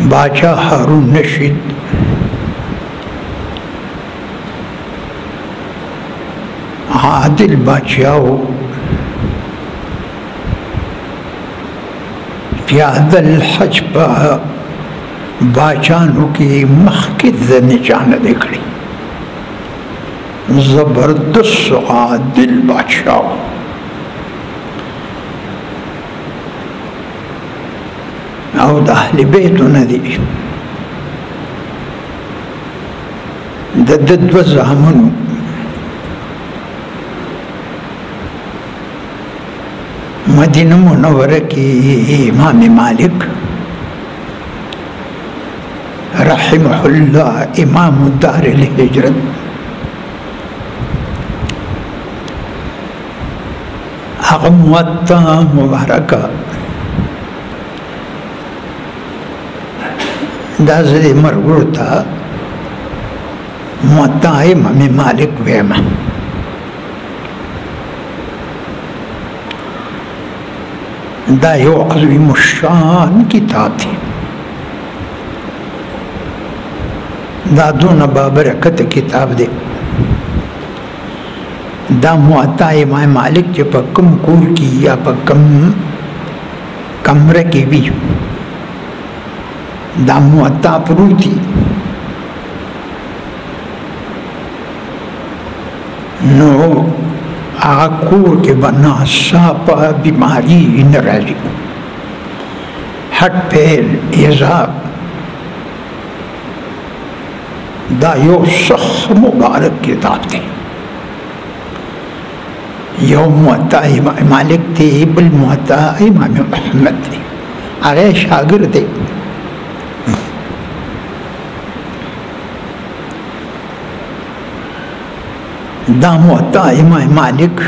बादशाह हारून रशीद आदिल बादशाह प्यादल हज बादशाहों की मखकिद निशान देखड़ी जबरदस्त आदिल बादशाह और अहले बैत नदी दद्द ज़ामनु मदीना मुनव्वरा की इमाम मालिक रहिमहुल्लाह इमाम दारिल हिजरत मुअत्ता मुबारक दाज़े मरगुरता मुअत्ता इमाम मालिक वेमा दा यो अज़ीम शान किताब थी दादून बाबरकत किताब दे दा मुअत्ता इमाम मालिक जे पक्कम कूल की या पक्कम कमरे की भी दा मुअत्ता परूती नो आकूर के बना सापा बीमारी नाराजी हट पैर एजाब दा यो सख मुबारक किताब थी यो मुअत्ता इमाम मालिक थे बल मुअत्ता इमाम अहमद थे आगे शागिर्द थे दा मुअत्ता इमाम मालिक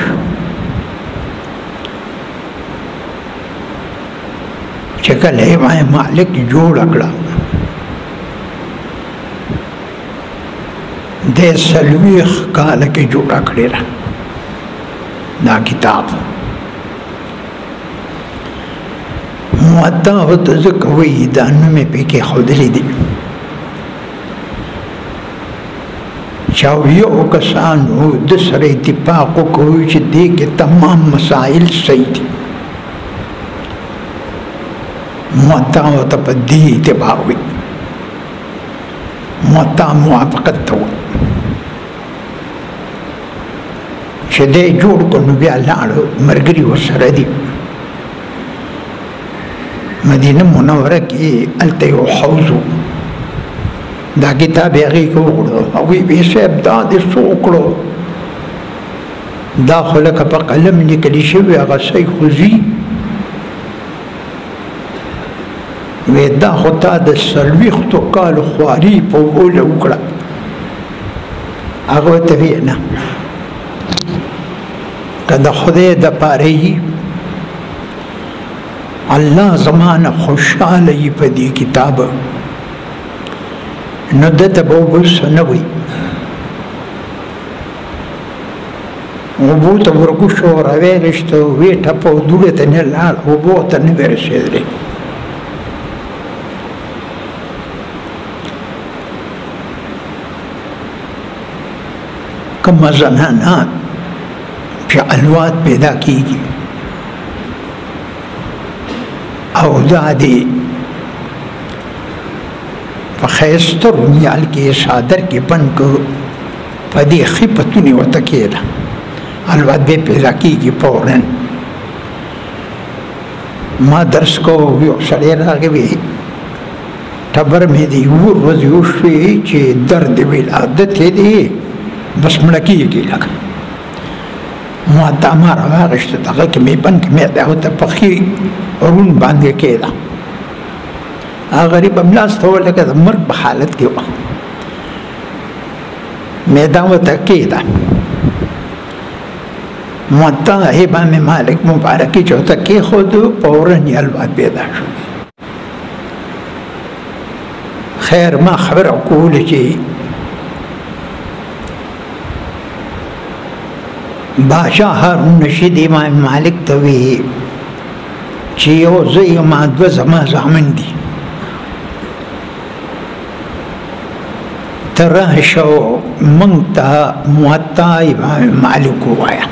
चकल इमाम मालिक जोड़ अकड़ा दे सलवीख काल के जोड़ अकड़े रहा दा किताब मुअत्ता हो तो ज़कवी दान में पे के खुदली दी चावियो कसान हो दसरे इत्तिफाक़ को दे के तमाम मसाइल सही थी मुअत्ता हो तपद्दी इत्तिबा हुई मुअत्ता मुआफ़क़त हो छदे जोड़ को नुबिया लाड़ो मरगरी वो सरदी मदीना मुनव्वरा की अलते वो हौज़ो दा किताब यही को उड़ो अभी वैसे अब दाद सोकड़ो दाखिल का पकलम निकली शिव या गसई खुजी वे दा खुदा द सर्विख तो काल ख्वारी पोल उकड़ा आगो तबीना कदा खुदे द पारे अल्लाह ज़माना खुशहाल ही पदी किताब ندت بوبل سنوي وبوت ورقشو رويلشتو ويتا پو دوغت نلال وبوت نبر سيدري كما زنانات شعلوات پیدا کیگی او دادی فخیستر نیال کے شادر کے پن کو پدی خیپتونی و تکیلا الواد بے پیدا کی گی پورن ما درس کو یو سڑیر آگے بھی تبر میں دی ور وزیوشوی چی درد ولادت دی بس ملکی گی لگا معدا مارا واغشت تغا کمی پن کمی داوتا پخی رون باندے کیلا غریب املاس تو لکه د مرګ په حالت کې و میدان وته کېده معطا امام مالک مبارک چې ته کې خود فورا الواد پیدا شو خیر ما خبر اقول چې بادشاہ هارون رشید امام مالک ته وی چې یو زه ما دوه زما زامن دي تراشو منتا موطا امام مالک وایا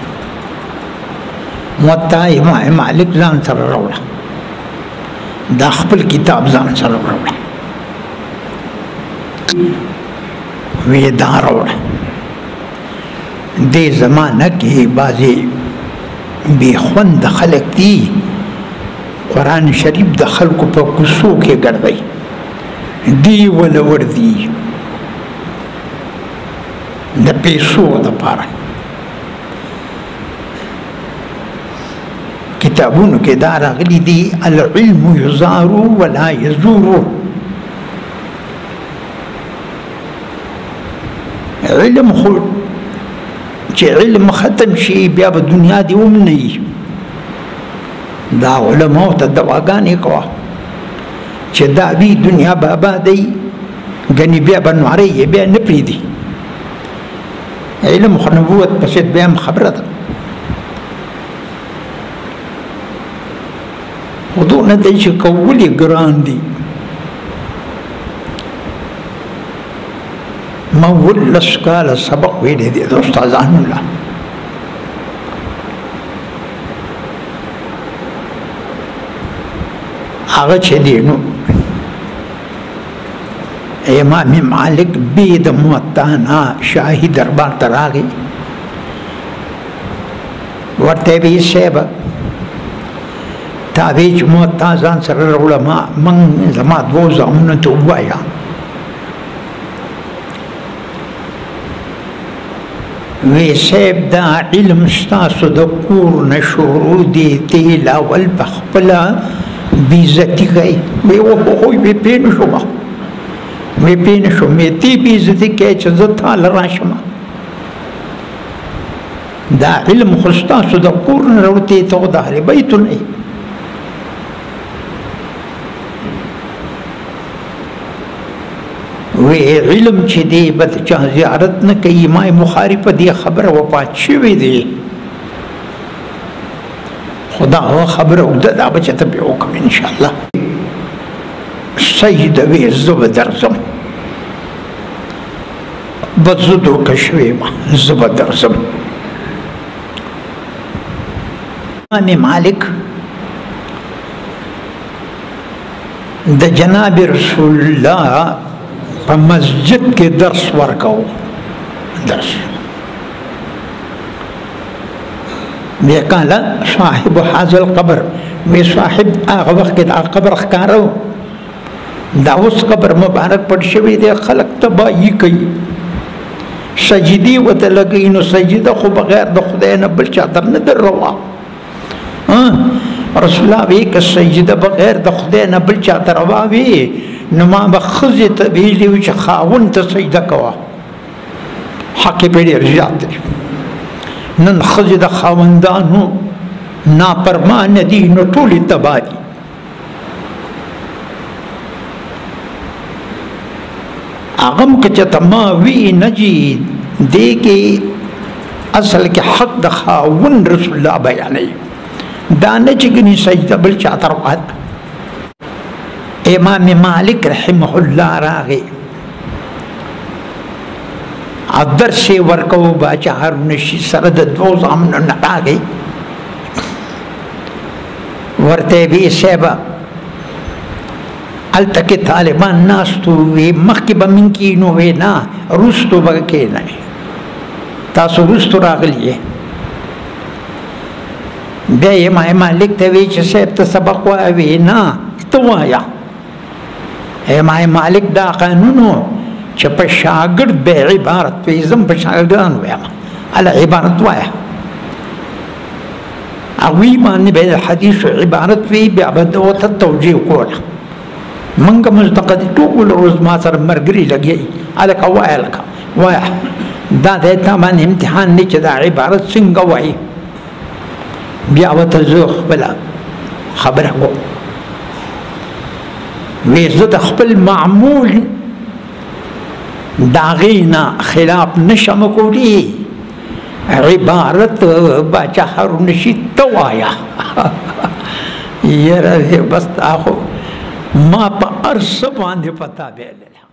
موطا امام مالک ځان سره راوړه دا خپل کتاب ځان سره راوړه وی دا راوړه دې زمانه کې بعضې بې خوند خلک دي قرآن شریف د خلکو په کوڅو کې ګرځوي دی ولور دي د پیسو دپاره کتابونو کې دا راغلي دي العلم یزار ولا یزور علم خو چې علم ختم شي بیا به دنیا دې هم نه وي دا علماو ته دواګانې کوه چې دا وي دنیا به ابادوي ګنې بیا به نوارۍ یې بیا نه پرېږدي علم خو نبوت پسې بیا هم خبره ده خو دونه دی چې کول یې ګران دي ما ولس کاله سبق ویلی دی د استادانو له هغه چې دی نو امام مالک بې د موطا نه شاهي دربار ته راغی ورته یې ویل صاحبه تا وی چې موطا ځان سره راوړه من زما دوو زامنو ته ووایه وی صاحب دا علم ستاسو د کور نه شروع دی تیل اول په خپله بېعزتي کوي وی وی پوه نه شومه وی پوه نه شوم وی تی بېعزتي کوې چې زه تاله راشم دا علم خو ستاسو د کور نه راوتی ته خو د اهل بیتو نه وی علم چې دی به د چا زیارت نه کوي امام بخاري په دې خبره وفات شوی دی خو دا خبره اوږده ده به چې ته بیا وکړم انشاءالله سیده وی زه به درځم بس زه دوکه شوی یم زه به درځم امام مالک د جناب رسول الله په مسجد کې درس ورکاو درس بیا قاله صاحب هذا القبر وی صاحب هغه وخت کې دا قبر ښکاره و دا اوس قبر مبارک پټ شوی دی خلک تباهي کوي سجدې ورته لګوي نو سجده خو بغیر د خدای نه بل چا در نه در روا رسول الله وی که سجده بغیر د خدای نه بل چا ته روا وي نو ما به ښځې ته ویلي وي چې خاوند ته سجده کوه حق یې پرې ډېر زیات دی نن ښځې د خاوندانو نافرمانه دي نو ټولې تباه دي هغه هم که چېرته ما وي نه جي دې کې اصل کې حق د خاوند رسول الله بیانوي دا نه چې ګنې سجده بل چا ته روا ده امام مالک رحمه الله راغی درس یې ورکو باچا هارون رشید سره د دوو زامنو نه راغی ورته یې وی صاحبه هلته کې طالبان ناست وي مخکې به من کښېنو وی نه وروستو به کښېنئ تاسو وروستو راغلي یې بیا امام مالک ته وی چې صاحب ته سبق وایه وی نه ته وایه امام مالک دا قانون و چې په شاګرد به عبارت وي زم په شاګردانو وایم هله عبارت وایه هغوی باندې به د حدیثو عبارت وي بیا به ده ورته توجیه کوله موږ مستقد ټول روز ما سره ملګري لګیایي هلکه وایه هلکه وایه دا دی تا باندې امتحان دی چې دا عبارت څنګه وایي بیا ورته زه خپله خبره کوم وی زه د خپل معمول د هغې نه خلاف نشم کولی عبارت باچا هارون رشید ته وایه یاره بس تا خو ما په هر څه باندې پتا بیلله